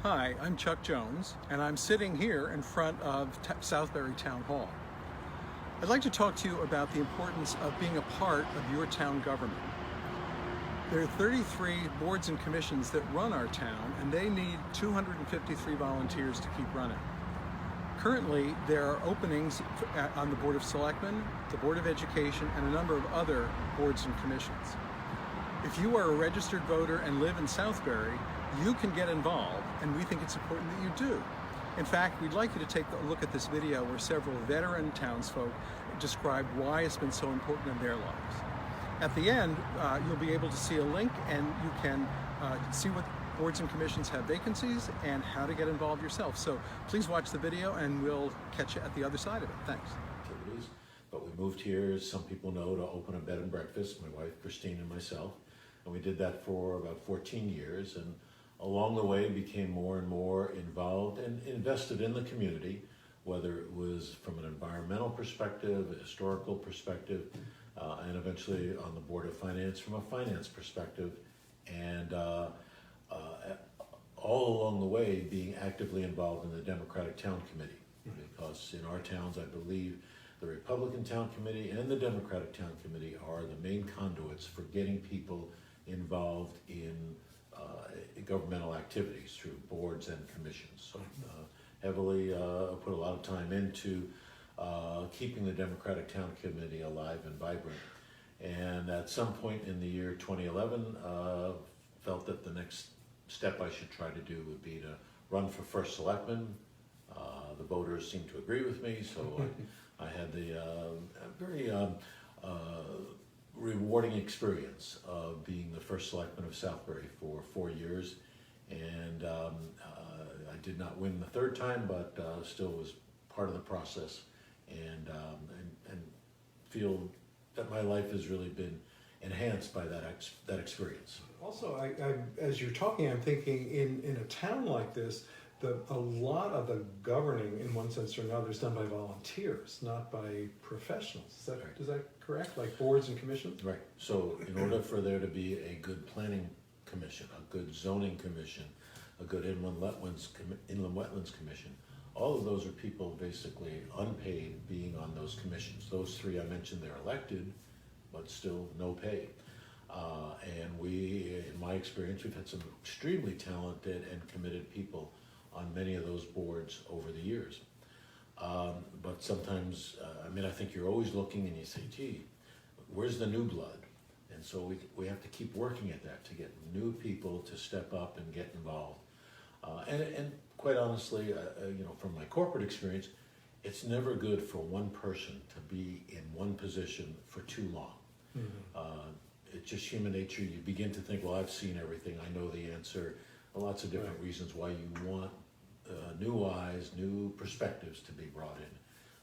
Hi, I'm Chuck Jones, and I'm sitting here in front of Southbury Town Hall. I'd like to talk to you about the importance of being a part of your town government. There are 33 boards and commissions that run our town, and they need 253 volunteers to keep running. Currently, there are openings on the Board of Selectmen, the Board of Education, and a number of other boards and commissions. If you are a registered voter and live in Southbury, you can get involved, and we think it's important that you do. In fact, we'd like you to take a look at this video where several veteran townsfolk describe why it's been so important in their lives. At the end, you'll be able to see a link, and you can see what boards and commissions have vacancies and how to get involved yourself. So please watch the video, and we'll catch you at the other side of it. Thanks. Activities, but we moved here, as some people know, to open a bed and breakfast, my wife Christine and myself, and we did that for about 14 years, and along the way became more and more involved and invested in the community, whether it was from an environmental perspective, a historical perspective, and eventually on the Board of Finance from a finance perspective, and all along the way being actively involved in the Democratic Town Committee, because in our towns, I believe the Republican Town Committee and the Democratic Town Committee are the main conduits for getting people involved in governmental activities through boards and commissions. So heavily put a lot of time into keeping the Democratic Town Committee alive and vibrant. And at some point in the year 2011, felt that the next step I should try to do would be to run for first selectman. The voters seemed to agree with me, so I had the very rewarding experience of being the first selectman of Southbury for 4 years, and I did not win the third time, but still was part of the process, and feel that my life has really been enhanced by that experience. Also, I as you're talking, I'm thinking in a town like this, a lot of the governing, in one sense or another, is done by volunteers, not by professionals. Is that correct? Like boards and commissions? Right. So in order for there to be a good planning commission, a good zoning commission, a good inland wetlands commission, all of those are people basically unpaid being on those commissions. Those three I mentioned, they're elected, but still no pay. And we, in my experience, we've had some extremely talented and committed people on many of those boards over the years. But sometimes, I think you're always looking and you say, gee, where's the new blood? And so we have to keep working at that to get new people to step up and get involved. And quite honestly, from my corporate experience, it's never good for one person to be in one position for too long. Mm-hmm. It's just human nature. You begin to think, well, I've seen everything, I know the answer. Lots of different reasons why you want new eyes, new perspectives to be brought in.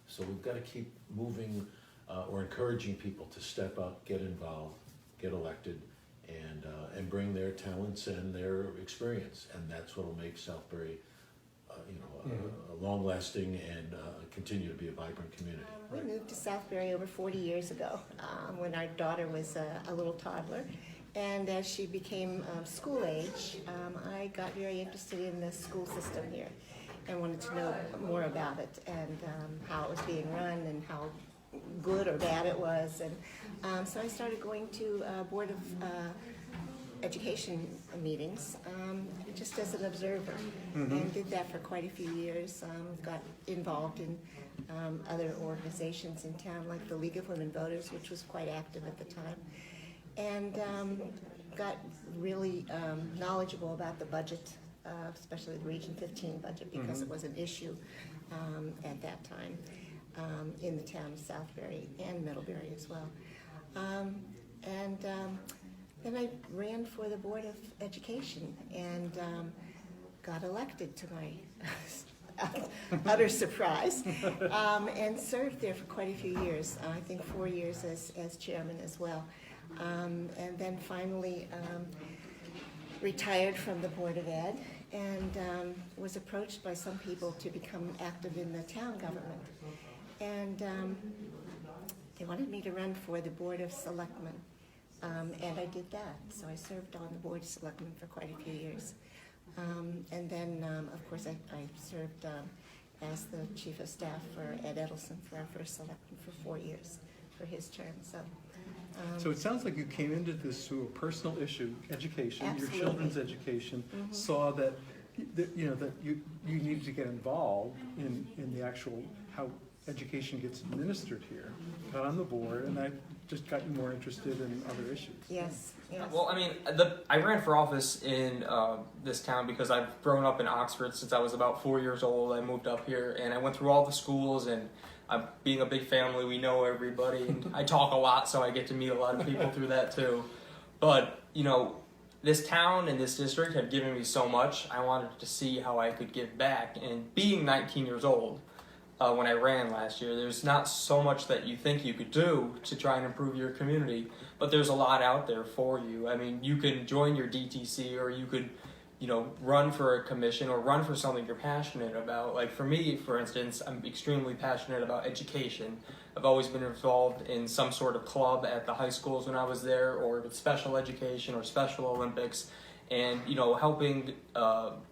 So we've got to keep moving or encouraging people to step up, get involved, get elected, and bring their talents and their experience. And that's what will make Southbury a long-lasting and continue to be a vibrant community. We moved to Southbury over 40 years ago when our daughter was a little toddler. And as she became school age, I got very interested in the school system here and wanted to know more about it and how it was being run and how good or bad it was. And so I started going to Board of Education meetings just as an observer, and did that for quite a few years. Got involved in other organizations in town, like the League of Women Voters, which was quite active at the time. And got really knowledgeable about the budget, especially the Region 15 budget, because it was an issue at that time in the town of Southbury and Middlebury as well. Then I ran for the Board of Education and got elected to my utter surprise, and served there for quite a few years. I think 4 years as chairman as well. And then finally retired from the Board of Ed and was approached by some people to become active in the town government. And they wanted me to run for the Board of Selectmen. And I did that. So I served on the Board of Selectmen for quite a few years. And And then, of course, I served as the chief of staff for Ed Edelson for our first selectman for 4 years for his term. So it sounds like you came into this through a personal issue, education, Absolutely. your children's education, saw that you needed to get involved in the actual how education gets administered here. Got on the board, and I just got more interested in other issues. Yes, yes. Well, I mean, I ran for office in this town because I've grown up in Oxford since I was about 4 years old. I moved up here, and I went through all the schools, and being a big family, we know everybody, and I talk a lot, so I get to meet a lot of people through that too. But, you know, this town and this district have given me so much, I wanted to see how I could give back. And being 19 years old, when I ran last year, there's not so much that you think you could do to try and improve your community, but there's a lot out there for you. I mean, you can join your DTC, or you could, you know, run for a commission or run for something you're passionate about. Like for me, for instance, I'm extremely passionate about education. I've always been involved in some sort of club at the high schools when I was there, or with special education or Special Olympics. And, you know, helping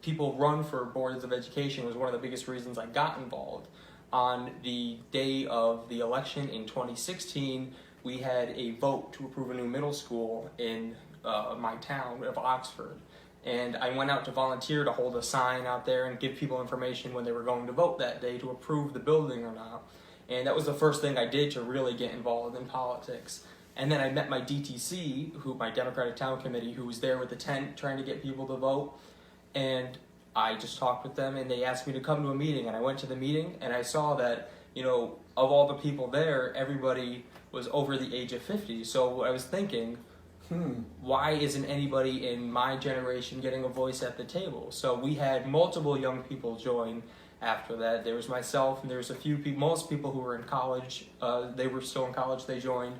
people run for boards of education was one of the biggest reasons I got involved. On the day of the election in 2016, we had a vote to approve a new middle school in my town of Oxford. And I went out to volunteer to hold a sign out there and give people information when they were going to vote that day to approve the building or not. And that was the first thing I did to really get involved in politics. And then I met my DTC, my Democratic Town Committee, who was there with the tent trying to get people to vote. And I just talked with them, and they asked me to come to a meeting. And I went to the meeting, and I saw that, you know, of all the people there, everybody was over the age of 50. So I was thinking, why isn't anybody in my generation getting a voice at the table? So we had multiple young people join after that. There was myself, and there was a few people, most people who were in college, they were still in college, they joined.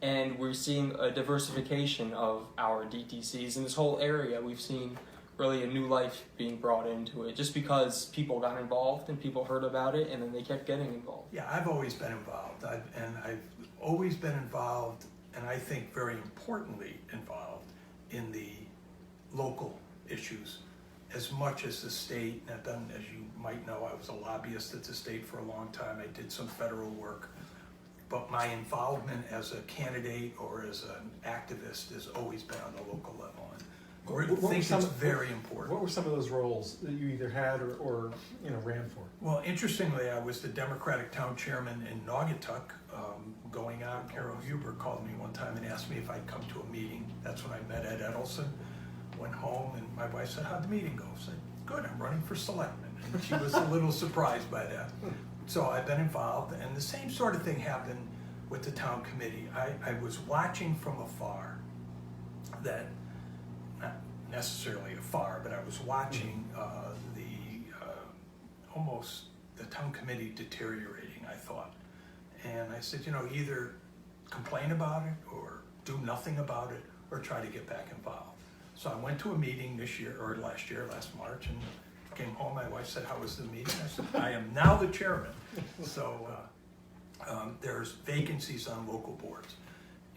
And we're seeing a diversification of our DTCs. In this whole area, we've seen really a new life being brought into it, just because people got involved and people heard about it, and then they kept getting involved. Yeah, I've always been involved, I've always been involved, and I think very importantly involved in the local issues as much as the state. And I've been, as you might know, I was a lobbyist at the state for a long time. I did some federal work, but my involvement as a candidate or as an activist has always been on the local level. And I think it's very important. What were some of those roles that you either had or you know, ran for? Well, interestingly, I was the Democratic Town Chairman in Naugatuck. Going on, Carol Hubert called me one time and asked me if I'd come to a meeting. That's when I met Ed Edelson. Went home, and my wife said, "How'd the meeting go?" I said, "Good, I'm running for selectman." And she was a little surprised by that. So I've been involved, and the same sort of thing happened with the town committee. I was watching from afar, that, not necessarily afar, but I was watching almost the town committee deteriorating, I thought. And I said, you know, either complain about it or do nothing about it or try to get back involved. So I went to a meeting last March, and came home. My wife said, "How was the meeting?" I said, "I am now the chairman." So there's vacancies on local boards.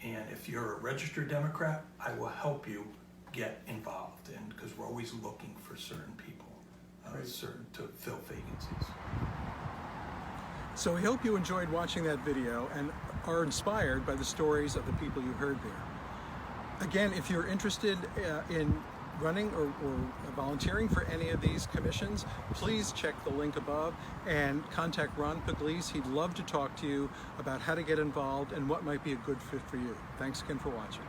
And if you're a registered Democrat, I will help you get involved, and because we're always looking for certain people, to fill vacancies. So we hope you enjoyed watching that video and are inspired by the stories of the people you heard there. Again, if you're interested in running or volunteering for any of these commissions, please check the link above and contact Ron Pugliese. He'd love to talk to you about how to get involved and what might be a good fit for you. Thanks again for watching.